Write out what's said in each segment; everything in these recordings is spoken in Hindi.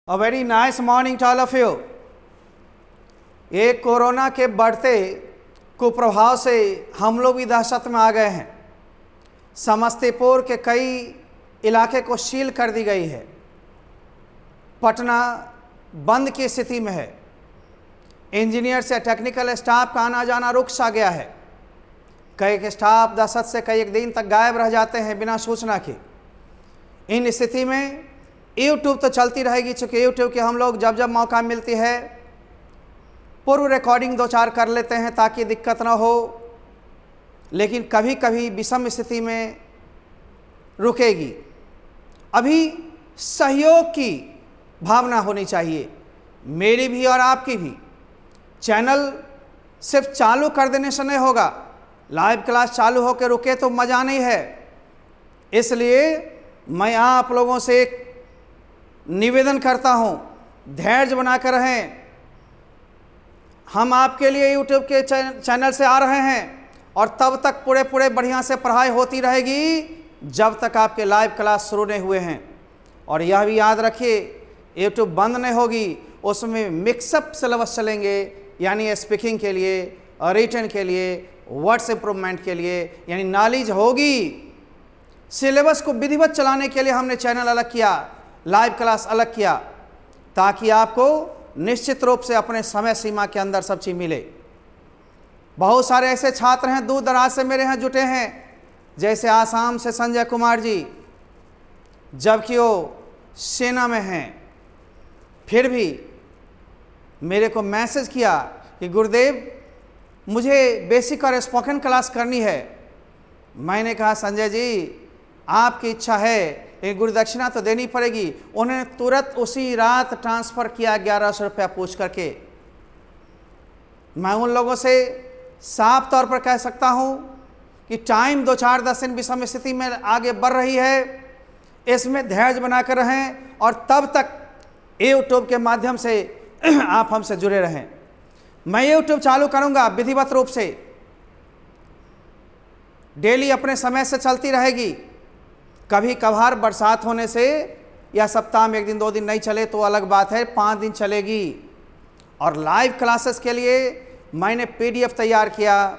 A very nice morning to all of you. एक कोरोना के बढ़ते कुप्रभाव से हम लोग भी दहशत में आ गए हैं। समस्तीपुर के कई इलाके को सील कर दी गई है। पटना बंद की स्थिति में है। इंजीनियर से टेक्निकल स्टाफ का आना जाना रुक सा गया है। कई स्टाफ दहशत से कई एक दिन तक गायब रह जाते हैं बिना सूचना के। इन स्थिति में यूट्यूब तो चलती रहेगी, चूँकि यूट्यूब के हम लोग जब जब मौका मिलती है पूर्व रिकॉर्डिंग दो चार कर लेते हैं ताकि दिक्कत ना हो, लेकिन कभी कभी विषम स्थिति में रुकेगी। अभी सहयोग की भावना होनी चाहिए, मेरी भी और आपकी भी। चैनल सिर्फ चालू कर देने से नहीं होगा, लाइव क्लास चालू होकर रुके तो मज़ा नहीं है। इसलिए मैं आप लोगों से एक निवेदन करता हूं, धैर्य बनाकर रहें। हम आपके लिए YouTube के चैनल से आ रहे हैं और तब तक पूरे बढ़िया से पढ़ाई होती रहेगी जब तक आपके लाइव क्लास शुरू नहीं हुए हैं। और यह भी याद रखिए, YouTube बंद नहीं होगी, उसमें मिक्सअप सिलेबस चलेंगे, यानी स्पीकिंग के लिए, रिटन के लिए, वर्ड्स इंप्रूवमेंट के लिए, यानी नॉलेज होगी। सिलेबस को विधिवत चलाने के लिए हमने चैनल अलग किया, लाइव क्लास अलग किया, ताकि आपको निश्चित रूप से अपने समय सीमा के अंदर सब चीज़ मिले। बहुत सारे ऐसे छात्र हैं दूर दराज से मेरे यहाँ जुटे हैं, जैसे आसाम से संजय कुमार जी, जबकि वो सेना में हैं, फिर भी मेरे को मैसेज किया कि गुरुदेव मुझे बेसिक और स्पोकन क्लास करनी है। मैंने कहा संजय जी आपकी इच्छा है, एक गुरुदक्षिणा तो देनी पड़ेगी। उन्होंने तुरंत उसी रात ट्रांसफ़र किया 1100 रुपया पूछ करके। मैं उन लोगों से साफ तौर पर कह सकता हूं कि टाइम 2-4-10 दिन विषम स्थिति में आगे बढ़ रही है, इसमें धैर्य बनाकर रहें और तब तक यूट्यूब के माध्यम से आप हमसे जुड़े रहें। मैं यूट्यूब चालू करूंगा विधिवत रूप से, डेली अपने समय से चलती रहेगी। कभी कभार बरसात होने से या सप्ताह में 1 दिन 2 दिन नहीं चले तो अलग बात है, 5 दिन चलेगी। और लाइव क्लासेस के लिए मैंने PDF तैयार किया,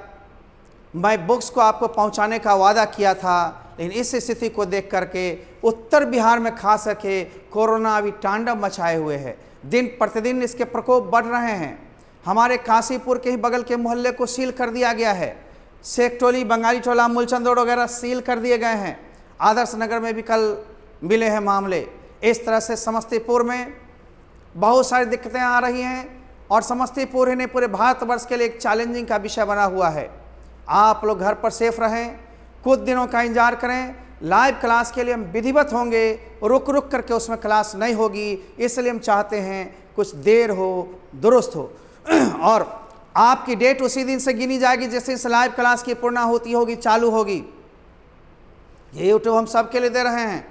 मैं बुक्स को आपको पहुंचाने का वादा किया था, लेकिन इस स्थिति को देख करके उत्तर बिहार में खास करके कोरोना अभी तांडव मचाए हुए है। दिन प्रतिदिन इसके प्रकोप बढ़ रहे हैं। हमारे काशीपुर के ही बगल के मोहल्ले को सील कर दिया गया है। शेख टोली, बंगाली टोला, मूलचंद रोड वगैरह सील कर दिए गए हैं। आदर्श नगर में भी कल मिले हैं मामले। इस तरह से समस्तीपुर में बहुत सारी दिक्कतें आ रही हैं और समस्तीपुर ही नहीं पूरे भारतवर्ष के लिए एक चैलेंजिंग का विषय बना हुआ है। आप लोग घर पर सेफ रहें, कुछ दिनों का इंतजार करें। लाइव क्लास के लिए हम विधिवत होंगे, रुक रुक करके उसमें क्लास नहीं होगी, इसलिए हम चाहते हैं कुछ देर हो, दुरुस्त हो। और आपकी डेट उसी दिन से गिनी जाएगी जिस दिन से लाइव क्लास की पूर्णाहुति होगी, चालू होगी। ये यूट्यूब हम सब के लिए दे रहे हैं।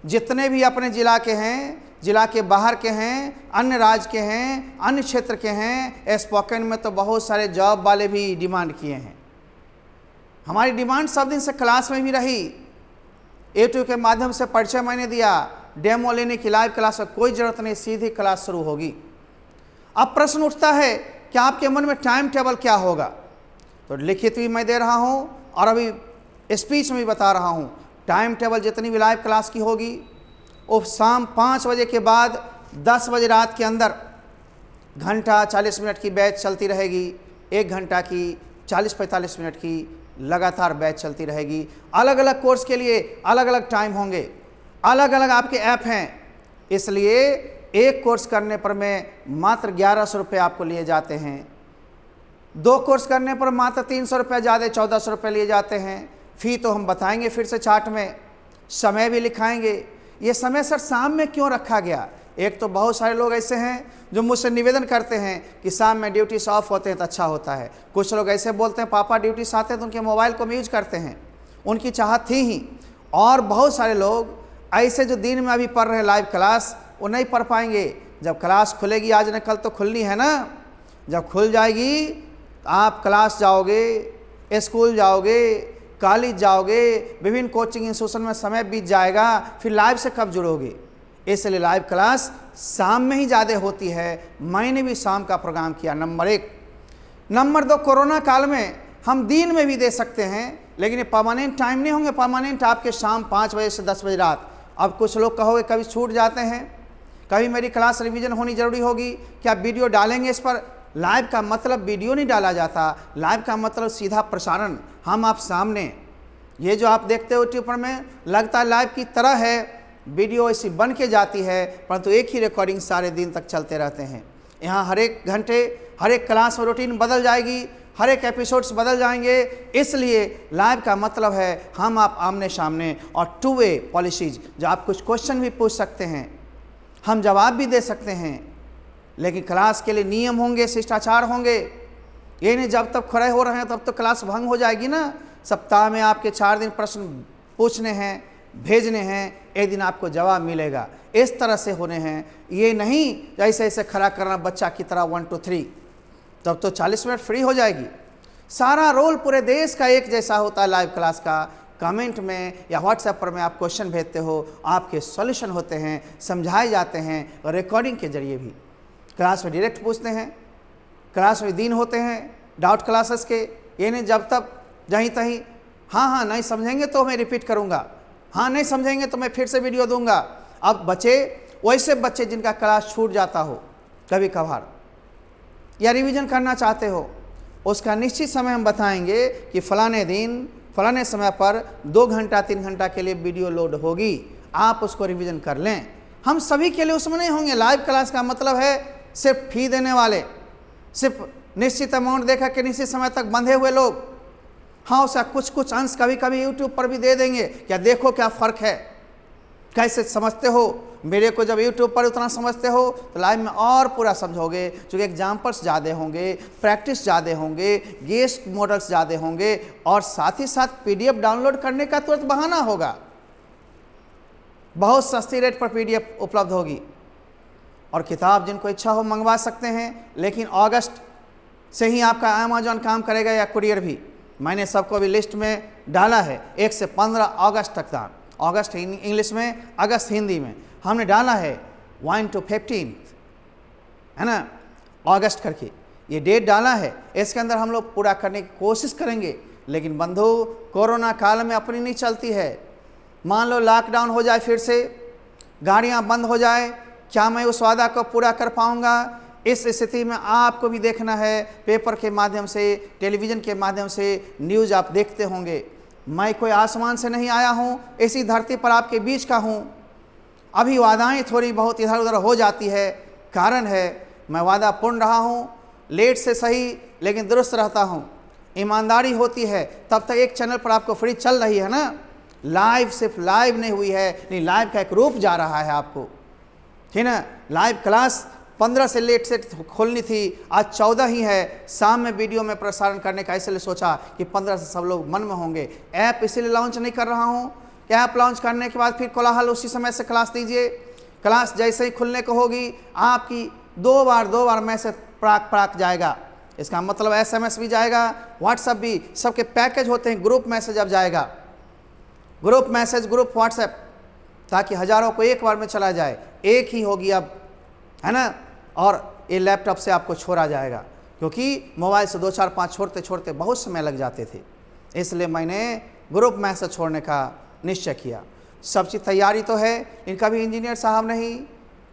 जितने भी अपने ज़िला के हैं, ज़िला के बाहर के हैं, अन्य राज्य के हैं, अन्य क्षेत्र के हैं, स्पोकन में तो बहुत सारे जॉब वाले भी डिमांड किए हैं। हमारी डिमांड सब दिन से क्लास में भी रही। यूट्यूब के माध्यम से परिचय मैंने दिया, डेमो लेने की लाइव क्लास का कोई ज़रूरत नहीं, सीधी क्लास शुरू होगी। अब प्रश्न उठता है कि आपके मन में टाइम टेबल क्या होगा, तो लिखित भी मैं दे रहा हूँ और अभी स्पीच में भी बता रहा हूँ। टाइम टेबल जितनी भी लाइव क्लास की होगी वो शाम 5 बजे के बाद 10 बजे रात के अंदर घंटा 40 मिनट की बैच चलती रहेगी। 1 घंटा की 40-45 मिनट की लगातार बैच चलती रहेगी। अलग अलग कोर्स के लिए अलग अलग टाइम होंगे, अलग अलग आपके ऐप हैं, इसलिए एक कोर्स करने पर में मात्र 1100 रुपये आपको लिए जाते हैं। 2 कोर्स करने पर मात्र 300 रुपये, ज़्यादा 1400 रुपये लिए जाते हैं। फ़ी तो हम बताएंगे फिर से चार्ट में, समय भी लिखाएंगे। ये समय सर शाम में क्यों रखा गया? एक तो बहुत सारे लोग ऐसे हैं जो मुझसे निवेदन करते हैं कि शाम में ड्यूटी से ऑफ होते हैं तो अच्छा होता है। कुछ लोग ऐसे बोलते हैं पापा ड्यूटी से आते हैं तो उनके मोबाइल को हम यूज करते हैं, उनकी चाहत थी ही। और बहुत सारे लोग ऐसे जो दिन में अभी पढ़ रहे हैं लाइव क्लास, वो नहीं पढ़ पाएंगे। जब क्लास खुलेगी, आज न कल तो खुलनी है ना, जब खुल जाएगी तो आप क्लास जाओगे, स्कूल जाओगे, कॉलेज जाओगे, विभिन्न कोचिंग इंस्टीट्यूशन में समय बीत जाएगा, फिर लाइव से कब जुड़ोगे? इसलिए लाइव क्लास शाम में ही ज़्यादा होती है। मैंने भी शाम का प्रोग्राम किया, नंबर 1। नंबर 2, कोरोना काल में हम दिन में भी दे सकते हैं, लेकिन ये परमानेंट टाइम नहीं होंगे। परमानेंट आपके शाम 5 बजे से 10 बजे रात। अब कुछ लोग कहोगे कभी छूट जाते हैं, कभी मेरी क्लास रिवीजन होनी जरूरी होगी, क्या वीडियो डालेंगे इस पर? लाइव का मतलब वीडियो नहीं डाला जाता, लाइव का मतलब सीधा प्रसारण, हम आप सामने। ये जो आप देखते हो यूट्यूब पर में लगता है लाइव की तरह है, वीडियो ऐसी बन के जाती है, परंतु एक ही रिकॉर्डिंग सारे दिन तक चलते रहते हैं। यहाँ हर एक घंटे हर एक क्लास में रूटीन बदल जाएगी, हर एक एपिसोड्स बदल जाएंगे। इसलिए लाइव का मतलब है हम आप आमने सामने, और 2 वे पॉलिसीज, जो आप कुछ क्वेश्चन भी पूछ सकते हैं, हम जवाब भी दे सकते हैं, लेकिन क्लास के लिए नियम होंगे, शिष्टाचार होंगे। ये नहीं जब तक खड़े हो रहे हैं तब तो क्लास भंग हो जाएगी ना। सप्ताह में आपके 4 दिन प्रश्न पूछने हैं, भेजने हैं, एक दिन आपको जवाब मिलेगा। इस तरह से होने हैं, ये नहीं ऐसे ऐसे खड़ा करना बच्चा की तरह 1 2 3, तब तो 40 मिनट फ्री हो जाएगी। सारा रोल पूरे देश का एक जैसा होता है लाइव क्लास का। कमेंट में या व्हाट्सएप पर में आप क्वेश्चन भेजते हो, आपके सॉल्यूशन होते हैं, समझाए जाते हैं, और रिकॉर्डिंग के जरिए भी क्लास में डायरेक्ट पूछते हैं। क्लास में दिन होते हैं डाउट क्लासेस के, ये नहीं जब तक जहीं तहीं हाँ नहीं समझेंगे तो मैं रिपीट करूँगा, हाँ नहीं समझेंगे तो मैं फिर से वीडियो दूंगा। अब बच्चे, वैसे बच्चे जिनका क्लास छूट जाता हो कभी कभार, या रिवीजन करना चाहते हो, उसका निश्चित समय हम बताएंगे कि फलाने दिन फलाने समय पर 2 घंटा 3 घंटा के लिए वीडियो लोड होगी, आप उसको रिवीजन कर लें। हम सभी के लिए उसमें नहीं होंगे। लाइव क्लास का मतलब है सिर्फ फी देने वाले, सिर्फ निश्चित अमाउंट देखा कि निश्चित समय तक बंधे हुए लोग। हाँ, उसका कुछ अंश कभी कभी यूट्यूब पर भी दे देंगे, क्या देखो क्या फ़र्क है, कैसे समझते हो। मेरे को जब यूट्यूब पर उतना समझते हो तो लाइव में और पूरा समझोगे, क्योंकि एग्जाम्पल्स ज़्यादा होंगे, प्रैक्टिस ज़्यादा होंगे, गेस्ट मॉडल्स ज़्यादा होंगे, और साथ ही साथ PDF डाउनलोड करने का तुरंत बहाना होगा। बहुत सस्ती रेट पर PDF उपलब्ध होगी, और किताब जिनको इच्छा हो मंगवा सकते हैं। लेकिन अगस्त से ही आपका अमेजॉन काम करेगा, या कुरियर भी। मैंने सबको अभी लिस्ट में डाला है, 1 से 15 अगस्त तक था। अगस्त इंग्लिश में, अगस्त हिंदी में हमने डाला है 1 to 15, है ना, अगस्त करके ये डेट डाला है। इसके अंदर हम लोग पूरा करने की कोशिश करेंगे। लेकिन बंधु, कोरोना काल में अपनी नहीं चलती है। मान लो लॉकडाउन हो जाए, फिर से गाड़ियां बंद हो जाए, क्या मैं उस वादा को पूरा कर पाऊंगा? इस स्थिति में आपको भी देखना है, पेपर के माध्यम से, टेलीविज़न के माध्यम से न्यूज़ आप देखते होंगे। मैं कोई आसमान से नहीं आया हूँ, इसी धरती पर आपके बीच का हूँ। अभी वादाएं थोड़ी बहुत इधर उधर हो जाती है, कारण है मैं वादा पूर्ण रहा हूँ, लेट से सही लेकिन दुरुस्त रहता हूँ। ईमानदारी होती है, तब तक एक चैनल पर आपको फ्री चल रही है ना। लाइव सिर्फ लाइव नहीं हुई है, नहीं, लाइव का एक रूप जा रहा है आपको, ठीक ना। लाइव क्लास 15 से लेट से खोलनी थी, आज 14 ही है। शाम में वीडियो में प्रसारण करने का इसलिए सोचा कि 15 से सब लोग मन में होंगे। ऐप इसीलिए लॉन्च नहीं कर रहा हूँ कि ऐप लॉन्च करने के बाद फिर कोलाहल उसी समय से क्लास दीजिए। क्लास जैसे ही खुलने को होगी, आपकी 2 बार मैसेज प्राक जाएगा। इसका मतलब SMS भी जाएगा, व्हाट्सएप भी, सबके पैकेज होते हैं। ग्रुप मैसेज अब जाएगा, ग्रुप मैसेज, ग्रुप व्हाट्सएप, ताकि हज़ारों को एक बार में चला जाए। एक ही होगी अब, है ना। और ये लैपटॉप से आपको छोड़ा जाएगा, क्योंकि मोबाइल से 2 4 5 छोड़ते छोड़ते बहुत समय लग जाते थे। इसलिए मैंने ग्रुप मैसेज छोड़ने का निश्चय किया। सब चीज़ तैयारी तो है, इनका भी इंजीनियर साहब नहीं,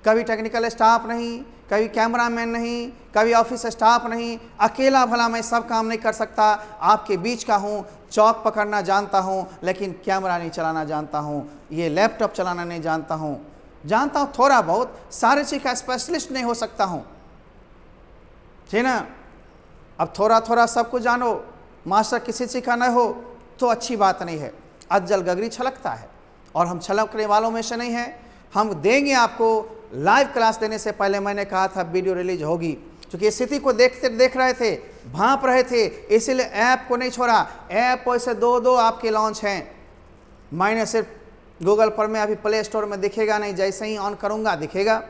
कभी टेक्निकल स्टाफ नहीं, कभी कैमरामैन नहीं, कभी ऑफिस स्टाफ नहीं, अकेला भला मैं सब काम नहीं कर सकता। आपके बीच का हूँ, चौक पकड़ना जानता हूँ, लेकिन कैमरा नहीं चलाना जानता हूँ, ये लैपटॉप चलाना नहीं जानता हूँ थोड़ा बहुत, सारे चीज़ का स्पेशलिस्ट नहीं हो सकता हूँ, ठीक ना। अब थोड़ा थोड़ा सब कुछ जानो, मास्टर किसी चीज़ का न हो तो अच्छी बात नहीं है। अज्जल गगरी छलकता है, और हम छलकने वालों में से नहीं हैं। हम देंगे आपको। लाइव क्लास देने से पहले मैंने कहा था वीडियो रिलीज होगी, क्योंकि स्थिति को देख रहे थे, भांप रहे थे, इसीलिए ऐप को नहीं छोड़ा। ऐप वैसे 2 आपके लॉन्च हैं। मैंने सिर्फ गूगल पर में, अभी प्ले स्टोर में दिखेगा नहीं, जैसे ही ऑन करूंगा दिखेगा।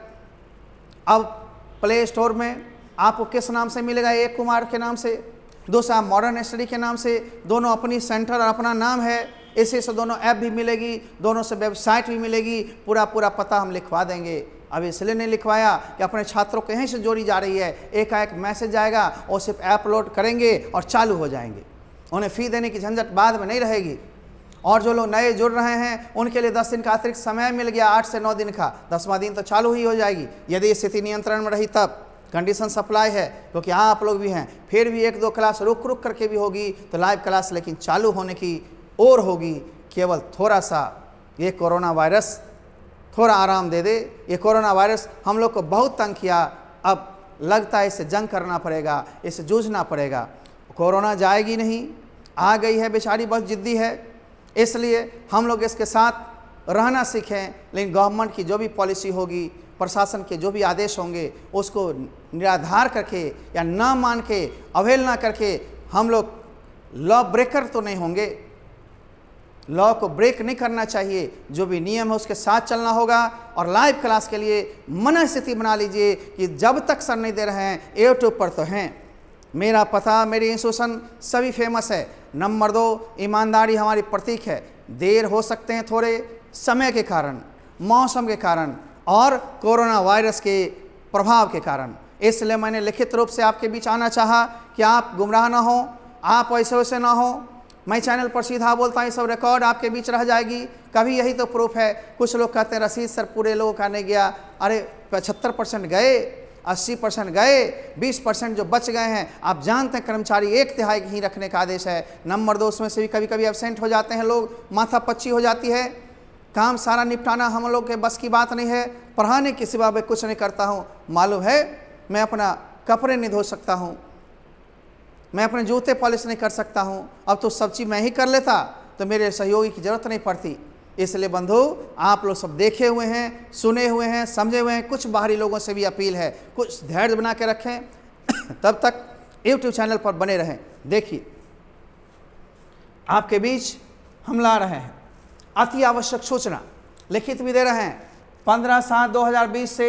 अब प्ले स्टोर में आपको किस नाम से मिलेगा? A कुमार के नाम से, दूसरा मॉडर्न स्टडी के नाम से, दोनों अपनी सेंटर और अपना नाम है। इसी से दोनों ऐप भी मिलेगी, दोनों से वेबसाइट भी मिलेगी, पूरा पता हम लिखवा देंगे। अब इसलिए नहीं लिखवाया कि अपने छात्रों को यहीं से जोड़ी जा रही है, एक मैसेज आएगा और सिर्फ ऐप लोड करेंगे और चालू हो जाएंगे, उन्हें फ़ी देने की झंझट बाद में नहीं रहेगी। और जो लोग नए जुड़ रहे हैं उनके लिए 10 दिन का अतिरिक्त समय मिल गया, 8 से 9 दिन का, 10वां दिन तो चालू ही हो जाएगी यदि स्थिति नियंत्रण में रही तब। कंडीशन सप्लाई है क्योंकि आप लोग भी हैं, फिर भी 1-2 क्लास रुक करके भी होगी तो लाइव क्लास लेकिन चालू होने की ओर होगी। केवल थोड़ा सा ये कोरोना वायरस थोड़ा आराम दे दे। ये कोरोना वायरस हम लोग को बहुत तंग किया, अब लगता है इससे जंग करना पड़ेगा, इससे जूझना पड़ेगा। कोरोना जाएगी नहीं, आ गई है बेचारी, बहुत जिद्दी है, इसलिए हम लोग इसके साथ रहना सीखें। लेकिन गवर्नमेंट की जो भी पॉलिसी होगी, प्रशासन के जो भी आदेश होंगे, उसको निराधार करके या ना मान के, अवहेलना करके हम लोग लॉ ब्रेकर तो नहीं होंगे। लॉ को ब्रेक नहीं करना चाहिए, जो भी नियम है उसके साथ चलना होगा। और लाइव क्लास के लिए मना स्थिति बना लीजिए कि जब तक सर नहीं दे रहे हैं, यूट्यूब पर तो हैं। मेरा पता, मेरी इंस्टीट्यूशन सभी फेमस है। नंबर 2, ईमानदारी हमारी प्रतीक है। देर हो सकते हैं थोड़े, समय के कारण, मौसम के कारण और कोरोना वायरस के प्रभाव के कारण, इसलिए मैंने लिखित रूप से आपके बीच आना चाहा कि आप गुमराह ना हो, आप वैसे ना हो। मैं चैनल पर सीधा बोलता हूँ, ये सब रिकॉर्ड आपके बीच रह जाएगी। कभी यही तो प्रूफ है। कुछ लोग कहते हैं रसीद सर पूरे लोगों का नहीं गया। अरे 75% गए, 80% गए, 20% जो बच गए हैं। आप जानते हैं कर्मचारी 1/3 ही रखने का आदेश है। नंबर 2, उसमें से भी कभी कभी एब्सेंट हो जाते हैं लोग, माथा पच्ची हो जाती है। काम सारा निपटाना हम लोग के बस की बात नहीं है। पढ़ाने के सिवा मैं कुछ नहीं करता हूँ। मालूम है, मैं अपना कपड़े नहीं धो सकता हूँ, मैं अपने जूते पॉलिश नहीं कर सकता हूँ। अब तो सब चीज़ मैं ही कर लेता तो मेरे सहयोगी की ज़रूरत नहीं पड़ती। इसलिए बंधु, आप लोग सब देखे हुए हैं, सुने हुए हैं, समझे हुए हैं। कुछ बाहरी लोगों से भी अपील है, कुछ धैर्य बना के रखें। तब तक यूट्यूब चैनल पर बने रहें। देखिए, आपके बीच हम ला रहे हैं अति आवश्यक सूचना, लिखित भी दे रहे हैं। 15/7/2020 से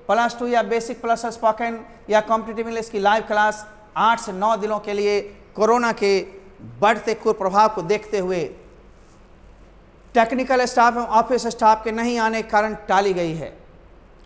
+2 या बेसिक प्लस स्पोकन या कॉम्पिटिटिव इंग्लिश की लाइव क्लास 8 से 9 दिनों के लिए कोरोना के बढ़ते कुप्रभाव को देखते हुए टेक्निकल स्टाफ एवं ऑफिस स्टाफ के नहीं आने के कारण टाली गई है।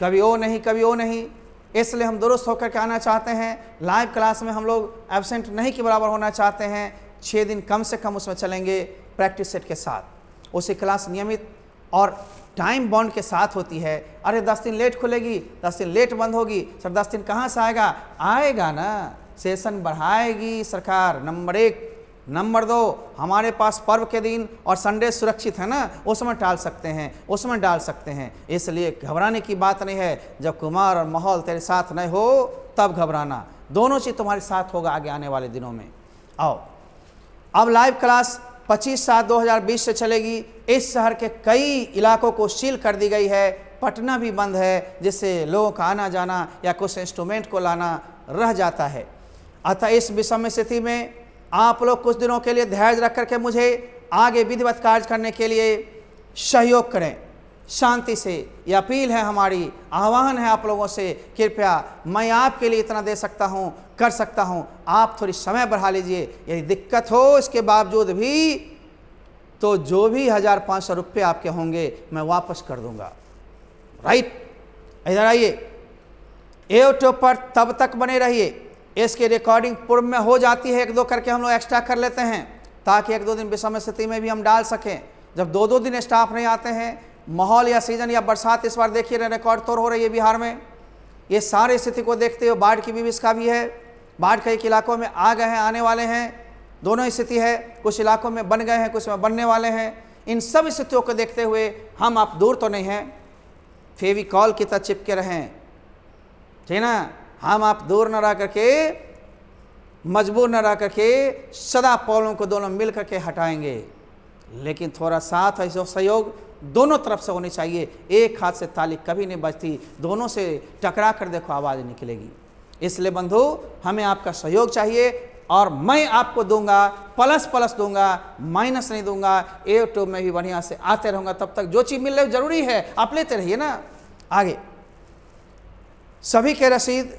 कभी वो नहीं, इसलिए हम दुरुस्त होकर के आना चाहते हैं। लाइव क्लास में हम लोग एब्सेंट नहीं के बराबर होना चाहते हैं। 6 दिन कम से कम उसमें चलेंगे प्रैक्टिस सेट के साथ। उसी क्लास नियमित और टाइम बॉन्ड के साथ होती है। अरे 10 दिन लेट खुलेगी, 10 दिन लेट बंद होगी, सर 10 दिन कहाँ से आएगा ना, सेशन बढ़ाएगी सरकार। नंबर 1। नंबर 2, हमारे पास पर्व के दिन और संडे सुरक्षित है ना, उसमें डाल सकते हैं। इसलिए घबराने की बात नहीं है। जब कुमार और माहौल तेरे साथ नहीं हो तब घबराना। दोनों चीज़ तुम्हारे साथ होगा आगे आने वाले दिनों में। आओ, अब लाइव क्लास 25/7/2020 से चलेगी। इस शहर के कई इलाकों को सील कर दी गई है। पटना भी बंद है, जिससे लोगों का आना जाना या कुछ इंस्ट्रूमेंट को लाना रह जाता है। अतः इस विषम स्थिति में आप लोग कुछ दिनों के लिए धैर्य रख करके मुझे आगे विधिवत कार्य करने के लिए सहयोग करें शांति से। यह अपील है हमारी, आह्वान है आप लोगों से। कृपया, मैं आपके लिए इतना दे सकता हूँ, कर सकता हूँ, आप थोड़ी समय बढ़ा लीजिए। यदि दिक्कत हो इसके बावजूद भी तो जो भी 1500 रुपये आपके होंगे मैं वापस कर दूंगा। राइट, इधर आइए, यूट्यूब पर तब तक बने रहिए। इसकी रिकॉर्डिंग पूर्व में हो जाती है, 1-2 करके हम लोग एक्स्ट्रा कर लेते हैं ताकि 1-2 दिन विषम स्थिति में भी हम डाल सकें। जब 2-2 दिन स्टाफ नहीं आते हैं, माहौल या सीजन या बरसात इस बार देखिए रिकॉर्ड तोड़ हो रही है बिहार में। ये सारी स्थिति को देखते हुए बाढ़ की भी इसका भी है। बाढ़ कई इलाकों में आ गए हैं, आने वाले हैं, दोनों स्थिति है। कुछ इलाकों में बन गए हैं, कुछ में बनने वाले हैं। इन सब स्थितियों को देखते हुए हम आप दूर तो नहीं हैं, फेविकॉल की तरह चिपके रहें, ठीक ना। हम आप दूर न रह करके, मजबूर न रह करके सदा पौलों को दोनों मिल करके हटाएंगे। लेकिन थोड़ा साथ ऐसे सहयोग दोनों तरफ से होनी चाहिए। एक हाथ से ताली कभी नहीं बजती, दोनों से टकरा कर देखो आवाज़ निकलेगी। इसलिए बंधु, हमें आपका सहयोग चाहिए और मैं आपको दूंगा, प्लस दूंगा, माइनस नहीं दूंगा। यूट्यूब में भी बढ़िया से आते रहूँगा। तब तक जो चीज़ मिल रही जरूरी है आप लेते रहिए ना। आगे सभी के रसीद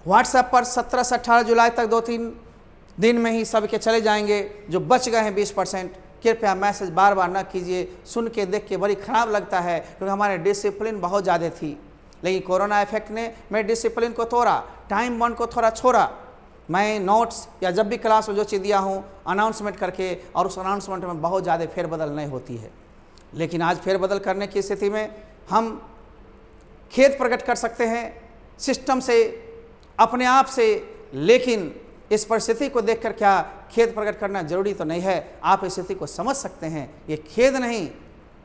व्हाट्सएप पर 17 से 18 जुलाई तक 2-3 दिन में ही सबके चले जाएंगे। जो बच गए हैं 20%, कृपया मैसेज बार बार ना कीजिए। सुन के देख के बड़ी ख़राब लगता है, क्योंकि हमारे डिसिप्लिन बहुत ज़्यादा थी, लेकिन कोरोना इफेक्ट ने मेरे डिसिप्लिन को तोड़ा, टाइम बॉन्ड को थोड़ा छोड़ा। मैं नोट्स या जब भी क्लास में जो चीज़ दिया हूँ अनाउंसमेंट करके, और उस अनाउंसमेंट में बहुत ज़्यादा फेरबदल नहीं होती है। लेकिन आज फेरबदल करने की स्थिति में हम खेद प्रकट कर सकते हैं सिस्टम से, अपने आप से, लेकिन इस परिस्थिति को देखकर क्या खेद प्रकट करना जरूरी तो नहीं है। आप इस स्थिति को समझ सकते हैं, ये खेद नहीं,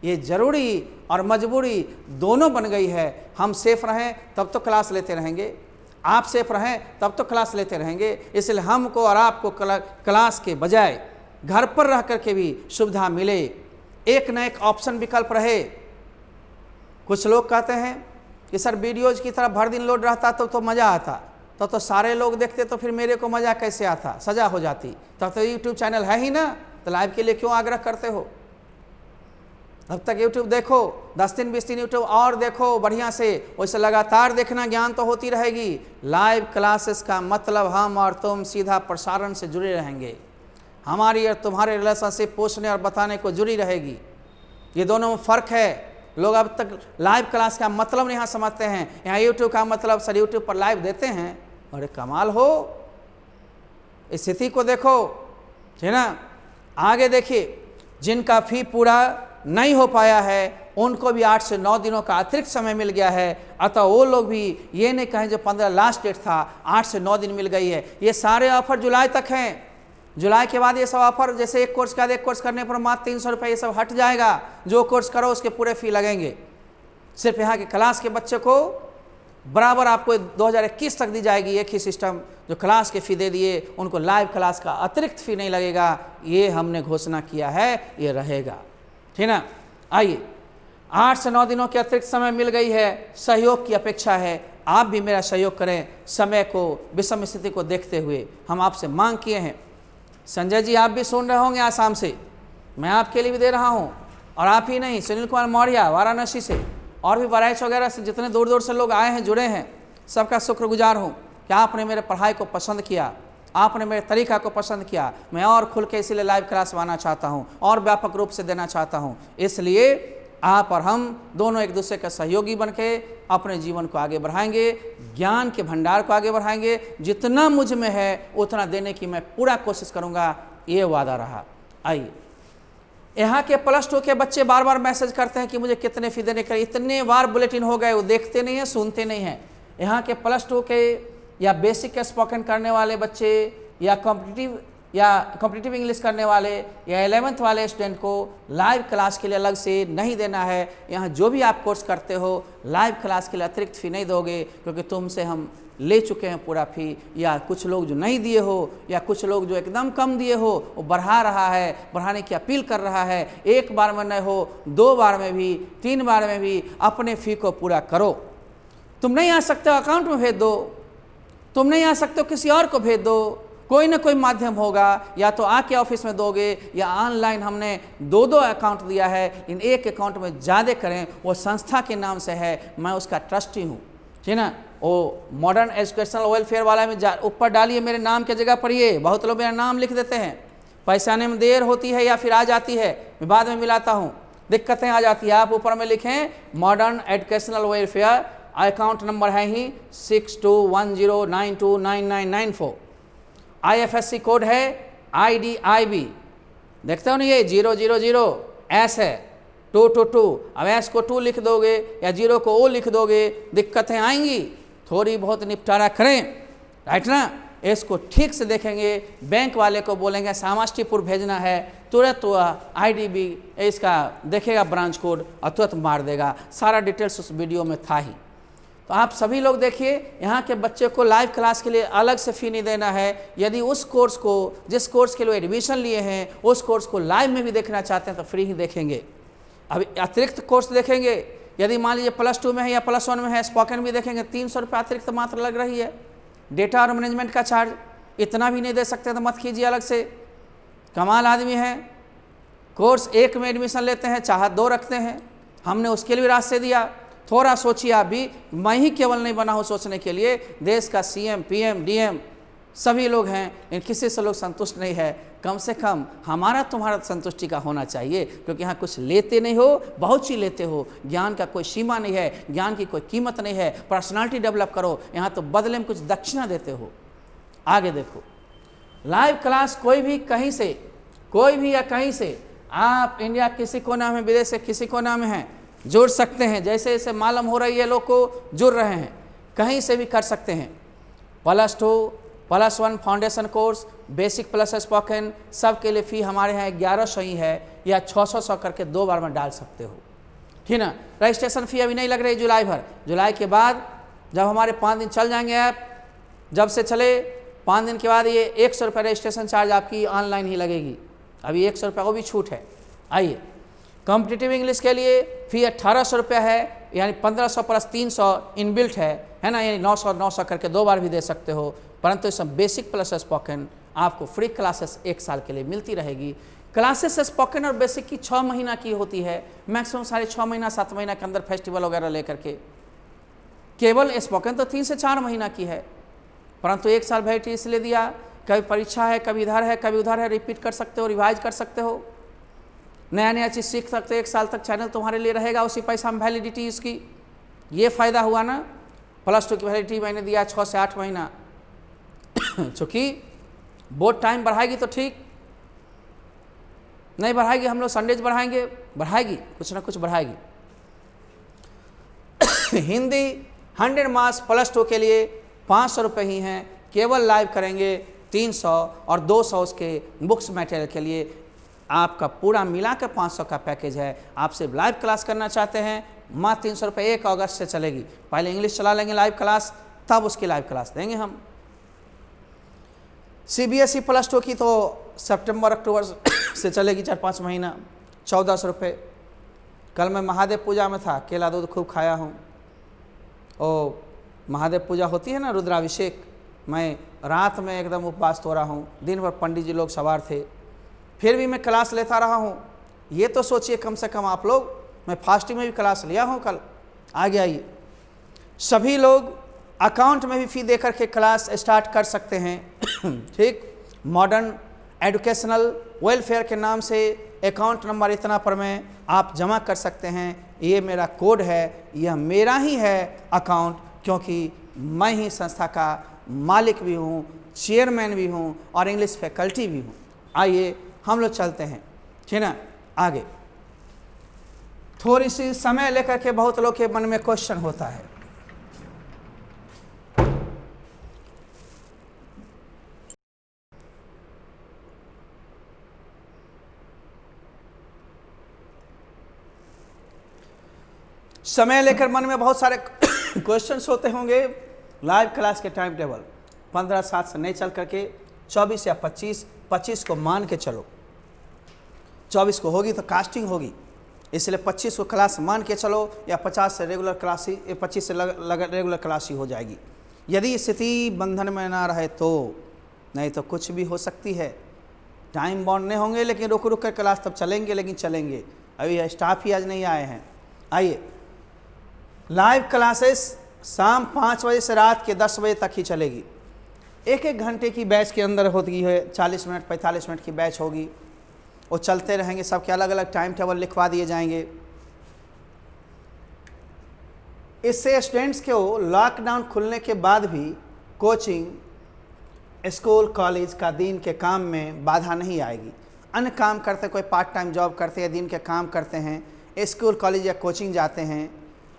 ये जरूरी और मजबूरी दोनों बन गई है। हम सेफ रहें तब तो क्लास लेते रहेंगे, आप सेफ रहें तब तो क्लास लेते रहेंगे। इसलिए हमको और आपको क्लास के बजाय घर पर रह करके भी सुविधा मिले, एक न एक ऑप्शन विकल्प रहे। कुछ लोग कहते हैं कि सर वीडियोज की तरह भर दिन लोड रहता तो मज़ा आता, तो सारे लोग देखते तो फिर मेरे को मज़ा कैसे आता, सजा हो जाती। तब तो यूट्यूब चैनल है ही ना, तो लाइव के लिए क्यों आग्रह करते हो? तब तक यूट्यूब देखो, 10 दिन 20 दिन यूट्यूब और देखो बढ़िया से, वैसे लगातार देखना, ज्ञान तो होती रहेगी। लाइव क्लासेस का मतलब हम और तुम सीधा प्रसारण से जुड़े रहेंगे, हमारी और तुम्हारे रिलेशनशिप पोषने और बताने को जुड़ी रहेगी। ये दोनों में फ़र्क है। लोग अब तक लाइव क्लास का मतलब नहीं समझते हैं। यहाँ यूट्यूब का मतलब सर यूट्यूब पर लाइव देते हैं, अरे कमाल हो, इस स्थिति को देखो, है ना। आगे देखिए, जिनका फी पूरा नहीं हो पाया है उनको भी 8 से 9 दिनों का अतिरिक्त समय मिल गया है। अतः वो लोग भी ये नहीं कहें जो 15 लास्ट डेट था, 8 से 9 दिन मिल गई है। ये सारे ऑफर जुलाई तक हैं। जुलाई के बाद ये सब ऑफर, जैसे एक कोर्स का एक कोर्स करने पर मात्र 300 रुपये, ये सब हट जाएगा। जो कोर्स करो उसके पूरे फी लगेंगे। सिर्फ यहाँ के क्लास के बच्चे को बराबर आपको 2021 तक दी जाएगी एक ही सिस्टम। जो क्लास के फ़ी दे दिए उनको लाइव क्लास का अतिरिक्त फ़ी नहीं लगेगा। ये हमने घोषणा किया है, ये रहेगा, ठीक ना। आइए, 8 से 9 दिनों के अतिरिक्त समय मिल गई है, सहयोग की अपेक्षा है। आप भी मेरा सहयोग करें। समय को, विषम स्थिति को देखते हुए हम आपसे मांग किए हैं। संजय जी, आप भी सुन रहे होंगे आसाम से, मैं आपके लिए भी दे रहा हूँ। और आप ही नहीं, सुनील कुमार मौर्य वाराणसी से, और भी बहराइच वगैरह से जितने दूर दूर से लोग आए हैं, जुड़े हैं, सबका शुक्रगुजार हूँ कि आपने मेरे पढ़ाई को पसंद किया, आपने मेरे तरीका को पसंद किया। मैं और खुल के इसीलिए लाइव क्लास आना चाहता हूँ और व्यापक रूप से देना चाहता हूँ। इसलिए आप और हम दोनों एक दूसरे के सहयोगी बन के अपने जीवन को आगे बढ़ाएंगे, ज्ञान के भंडार को आगे बढ़ाएंगे। जितना मुझ में है उतना देने की मैं पूरा कोशिश करूँगा, ये वादा रहा। आइए, यहाँ के +2 के बच्चे बार बार मैसेज करते हैं कि मुझे कितने फ़ी देने का, इतने बार बुलेटिन हो गए, वो देखते नहीं हैं, सुनते नहीं हैं। यहाँ के +2 के या बेसिक के स्पोकन करने वाले बच्चे, या कॉम्पिटिटिव इंग्लिश करने वाले, या 11th वाले स्टूडेंट को लाइव क्लास के लिए अलग से नहीं देना है। यहाँ जो भी आप कोर्स करते हो लाइव क्लास के लिए अतिरिक्त फ़ी नहीं दोगे, क्योंकि तुमसे हम ले चुके हैं पूरा फ़ी। या कुछ लोग जो नहीं दिए हो, या कुछ लोग जो एकदम कम दिए हो, वो बढ़ा रहा है, बढ़ाने की अपील कर रहा है। एक बार में नहीं हो, 2 बार में भी, 3 बार में भी अपने फ़ी को पूरा करो। तुम नहीं आ सकते हो, अकाउंट में भेज दो। तुम नहीं आ सकते हो, किसी और को भेज दो। कोई ना कोई माध्यम होगा, या तो आके ऑफिस में दोगे, या ऑनलाइन हमने 2 अकाउंट दिया है। इन एक अकाउंट में ज़्यादा करें, वो संस्था के नाम से है, मैं उसका ट्रस्टी हूँ, ठीक ना। वो मॉडर्न एजुकेशनल वेलफेयर वाला में ऊपर डालिए मेरे नाम की जगह पर। ये बहुत लोग मेरा नाम लिख देते हैं, पैसे आने में देर होती है या फिर आ जाती है, मैं बाद में मिलाता हूँ, दिक्कतें आ जाती है। आप ऊपर में लिखें modern educational welfare, account number है ही 6210929994। IFSC कोड है IDIB, देखते हो ना, ये 000 S है, 222। अब S को 2 लिख दोगे या 0 को O लिख दोगे, दिक्कतें आएंगी। थोड़ी बहुत निपटारा करें, राइट ना। इसको ठीक से देखेंगे, बैंक वाले को बोलेंगे सामाष्टीपुर भेजना है, तुरंत IDB इसका देखेगा ब्रांच कोड और तुरंत मार देगा। सारा डिटेल्स उस वीडियो में था ही। तो आप सभी लोग देखिए, यहाँ के बच्चे को लाइव क्लास के लिए अलग से फ़ी नहीं देना है। यदि उस कोर्स को, जिस कोर्स के लिए एडमिशन लिए हैं, उस कोर्स को लाइव में भी देखना चाहते हैं तो फ्री ही देखेंगे। अब अतिरिक्त कोर्स देखेंगे, यदि मान लीजिए +2 में है या +1 में है, स्पोकन भी देखेंगे, 300 रुपये अतिरिक्त मात्र लग रही है। डेटा और मैनेजमेंट का चार्ज इतना भी नहीं दे सकते तो मत कीजिए अलग से। कमाल आदमी है, कोर्स 1 में एडमिशन लेते हैं, चाहे 2 रखते हैं। हमने उसके लिए रास्ते दिया। थोड़ा सोचिए आप भी, मैं ही केवल नहीं बना हूँ सोचने के लिए, देश का CM, PM, DM सभी लोग हैं, लेकिन किसी से लोग संतुष्ट नहीं है। कम से कम हमारा तुम्हारा संतुष्टि का होना चाहिए, क्योंकि यहाँ कुछ लेते नहीं हो, बहुत सी लेते हो। ज्ञान का कोई सीमा नहीं है, ज्ञान की कोई कीमत नहीं है। पर्सनालिटी डेवलप करो, यहाँ तो बदले में कुछ दक्षिणा देते हो। आगे देखो, लाइव क्लास कोई भी कहीं से, कोई भी या कहीं से, आप इंडिया किसी कोना में, विदेश से किसी कोना में हैं, जुड़ सकते हैं। जैसे जैसे मालूम हो रही है लोग को जुड़ रहे हैं, कहीं से भी कर सकते हैं। +2 +1 foundation course, basic plus spoken, सब के लिए फ़ी हमारे यहाँ 1100 ही है, या 600 करके 2 बार में डाल सकते हो, ठीक ना। रजिस्ट्रेशन फ़ी अभी नहीं लग रही जुलाई भर। जुलाई के बाद जब हमारे 5 दिन चल जाएंगे ऐप, जब से चले 5 दिन के बाद ये 100 रुपये रजिस्ट्रेशन चार्ज आपकी ऑनलाइन ही लगेगी। अभी 100 रुपये वो भी छूट है। आइए, कॉम्पिटिटिव इंग्लिश के लिए फ़ी 1800 रुपये है, यानी 1500 + 300 इनबिल्ट है ना, यानी 900 करके 2 बार भी दे सकते हो। परंतु इसमें बेसिक प्लस स्पोकन आपको फ्री क्लासेस 1 साल के लिए मिलती रहेगी। क्लासेस स्पोकन और बेसिक की 6 महीना की होती है, मैक्सिमम सारे 6 महीना 7 महीना के अंदर फेस्टिवल वगैरह लेकर के। केवल स्पोकन तो 3 से 4 महीना की है, परंतु 1 साल वैलिडिटी इसलिए दिया, कभी परीक्षा है, कभी इधर है, कभी उधर है, रिपीट कर सकते हो, रिवाइज कर सकते हो, नया नया चीज़ सीख सकते हो। 1 साल तक चैनल तुम्हारे लिए रहेगा, उसी पैसा में वैलिडिटी इसकी। ये फ़ायदा हुआ ना। +2 की वैलिडिटी मैंने दिया 6 से 8 महीना। चूँकि बोर्ड टाइम बढ़ाएगी तो ठीक, नहीं बढ़ाएगी, हम लोग संडेज बढ़ाएंगे, बढ़ाएगी, कुछ ना कुछ बढ़ाएगी। हिंदी 100 मार्क्स +2 के लिए 500 रुपये ही हैं, केवल लाइव करेंगे 300 और 200 उसके बुक्स मटेरियल के लिए। आपका पूरा मिलाकर 500 का पैकेज है। आप सिर्फ लाइव क्लास करना चाहते हैं, मात्र 300 रुपये 1 अगस्त से चलेगी। पहले इंग्लिश चला लेंगे लाइव क्लास, तब उसकी लाइव क्लास देंगे हम। CBSE +2 की तो सितंबर अक्टूबर से चलेगी 4-5 महीना, 1400 रुपये। कल मैं महादेव पूजा में था, केला दूध खूब खाया हूँ। ओ महादेव पूजा होती है ना, रुद्राभिषेक, मैं रात में एकदम उपवास तो रहा हूँ, दिन भर पंडित जी लोग सवार थे, फिर भी मैं क्लास लेता रहा हूँ। ये तो सोचिए कम से कम आप लोग, मैं फास्टिंग में भी क्लास लिया हूँ कल। आगे आइए, सभी लोग अकाउंट में भी फ़ी दे करके क्लास स्टार्ट कर सकते हैं। ठीक, मॉडर्न एजुकेशनल वेलफेयर के नाम से अकाउंट नंबर इतना पर में आप जमा कर सकते हैं। ये मेरा कोड है, यह मेरा ही है अकाउंट, क्योंकि मैं ही संस्था का मालिक भी हूँ, चेयरमैन भी हूँ और इंग्लिश फैकल्टी भी हूँ। आइए हम लोग चलते हैं, ठीक ना। आगे थोड़ी सी समय लेकर के बहुत लोग के मन में क्वेश्चन होता है। समय लेकर मन में बहुत सारे क्वेश्चंस होते होंगे। लाइव क्लास के टाइम टेबल 15/7 से नहीं चल करके 24 या 25 को मान के चलो। 24 को होगी तो कास्टिंग होगी, इसलिए 25 को क्लास मान के चलो, या 50 से रेगुलर क्लास ही, 25 से रेगुलर क्लास ही हो जाएगी। यदि स्थिति बंधन में ना रहे तो, नहीं तो कुछ भी हो सकती है। टाइम बाउंड नहीं होंगे, लेकिन रुक रुक कर क्लास तब चलेंगे, लेकिन चलेंगे। अभी स्टाफ ही आज नहीं आए हैं। आइए, लाइव क्लासेस शाम 5 बजे से रात के 10 बजे तक ही चलेगी। 1-1 घंटे की बैच के अंदर होती है, 40 मिनट 45 मिनट की बैच होगी, वो चलते रहेंगे। सबके अलग अलग टाइम टेबल लिखवा दिए जाएंगे। इससे स्टूडेंट्स को लॉकडाउन खुलने के बाद भी कोचिंग, स्कूल, कॉलेज का दिन के काम में बाधा नहीं आएगी। अन्य काम करते, कोई पार्ट टाइम जॉब करते हैं, दिन के काम करते हैं, स्कूल कॉलेज या कोचिंग जाते हैं,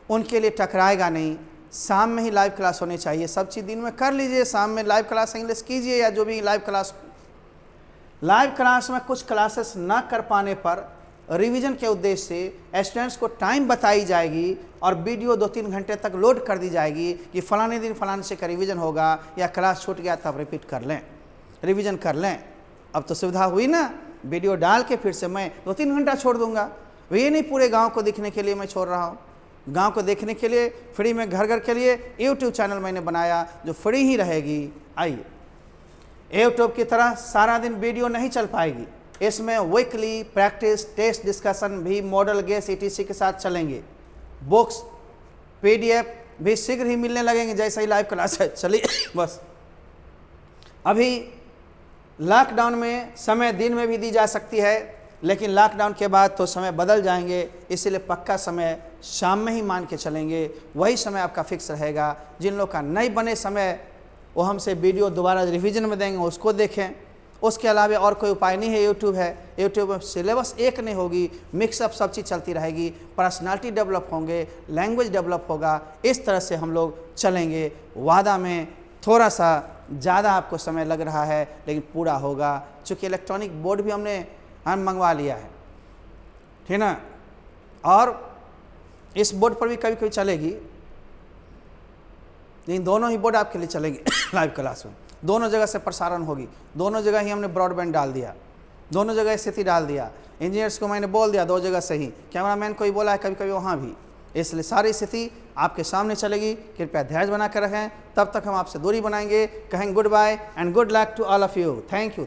उनके लिए टकराएगा नहीं। शाम में ही लाइव क्लास होनी चाहिए। सब चीज़ दिन में कर लीजिए, शाम में लाइव क्लास इंग्लिश कीजिए, या जो भी लाइव क्लास में कुछ क्लासेस ना कर पाने पर रिवीजन के उद्देश्य से स्टूडेंट्स को टाइम बताई जाएगी और वीडियो 2-3 घंटे तक लोड कर दी जाएगी कि फलाने दिन फलाने से का रिवीजन होगा, या क्लास छूट गया तब रिपीट कर लें, रिवीजन कर लें। अब तो सुविधा हुई ना, वीडियो डाल के फिर से मैं 2-3 घंटा छोड़ दूंगा। ये नहीं पूरे गांव को दिखने के लिए मैं छोड़ रहा हूँ। गांव को देखने के लिए फ्री में, घर घर के लिए यूट्यूब चैनल मैंने बनाया जो फ्री ही रहेगी। आइए, यूट्यूब की तरह सारा दिन वीडियो नहीं चल पाएगी, इसमें वीकली प्रैक्टिस, टेस्ट डिस्कशन भी मॉडल गेस ETC के साथ चलेंगे। बुक्स, PDF भी शीघ्र ही मिलने लगेंगे जैसे ही लाइव क्लास है। चलिए बस अभी लॉकडाउन में समय दिन में भी दी जा सकती है, लेकिन लॉकडाउन के बाद तो समय बदल जाएंगे, इसलिए पक्का समय शाम में ही मान के चलेंगे, वही समय आपका फिक्स रहेगा। जिन लोग का नहीं बने समय वो हमसे वीडियो दोबारा रिवीजन में देंगे, उसको देखें। उसके अलावा और कोई उपाय नहीं है। यूट्यूब है, यूट्यूब में सिलेबस एक नहीं होगी, मिक्सअप सब चीज़ चलती रहेगी, पर्सनालिटी डेवलप होंगे, लैंग्वेज डेवलप होगा, इस तरह से हम लोग चलेंगे। वादा में थोड़ा सा ज़्यादा आपको समय लग रहा है, लेकिन पूरा होगा। चूँकि इलेक्ट्रॉनिक बोर्ड भी हमने मंगवा लिया है, ठीक ना, और इस बोर्ड पर भी कभी कभी चलेगी, लेकिन दोनों ही बोर्ड आपके लिए चलेगी लाइव क्लास में। दोनों जगह से प्रसारण होगी, दोनों जगह ही हमने ब्रॉडबैंड डाल दिया, दोनों जगह स्थिति डाल दिया। इंजीनियर्स को मैंने बोल दिया 2 जगह से ही, कैमरामैन को ही बोला है कभी कभी वहाँ भी, इसलिए सारी स्थिति आपके सामने चलेगी। कृपया धैर्य बना कर रखें, तब तक हम आपसे दूरी बनाएंगे। कहेंगे good bye and good luck to all of you. Thank you.